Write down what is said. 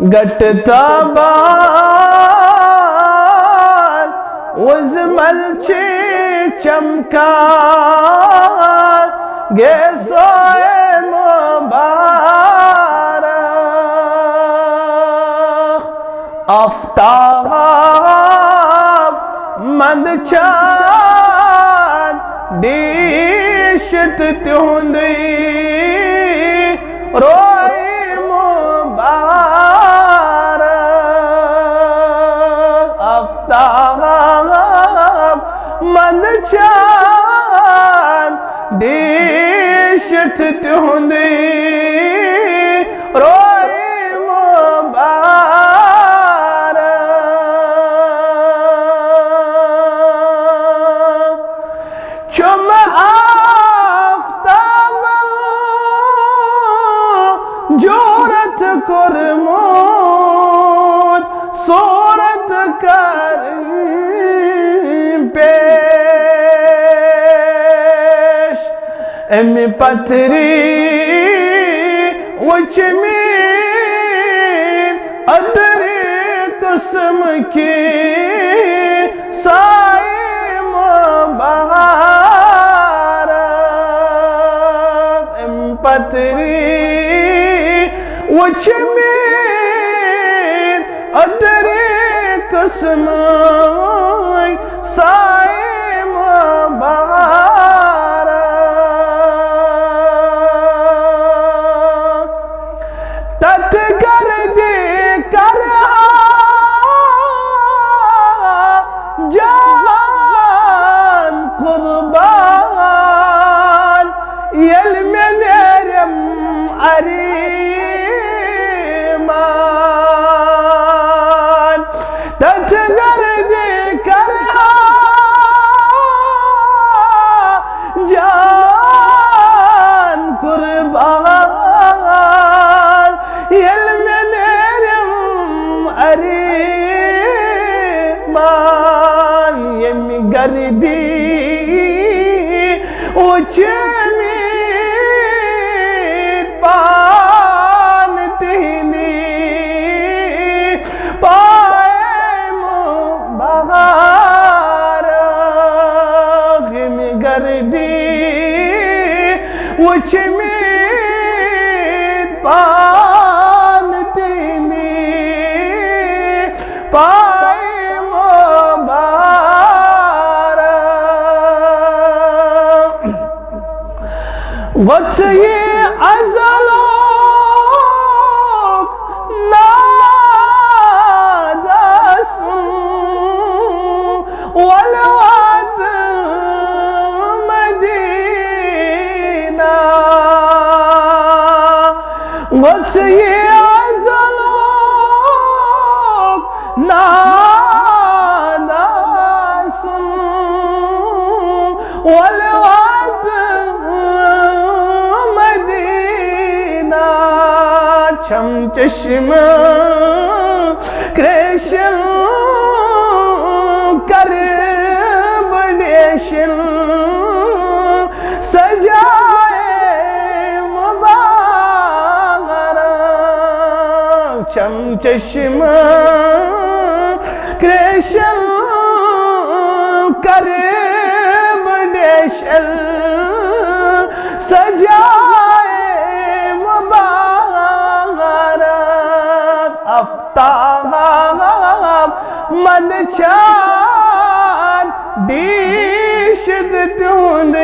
قد بال وزملتي چمكان قصة مبارك افتاب مند چان ديشت تهندي روي مبارك افتاب مند چان ديشت تهندي روي مبارك چم آفتاب جورت کرمود صورت کرم پیش امی پتری وچمین ادری قسم کی سائی مبارک امی پتری وچمین ادری قسم سائی مبارک تت گردی کرہا جان قربان یل میں نیرم اریمان تت گردی کرہا جان قربان یل میں نیرم اریمان یمی گردی وچمید پان تہنی پائے مبارک یمی گردی وچمید پان تہنی پائے مبارک وچی ازلوک نادسن والواد مدینہ وچی ازلوک نادسن والواد چم چشم کریشن کرب ڈیشن سجائے مبارک چم چشم کریشن کرب ڈیشن سجائے مبارک افتاب مند چان دیشت تہند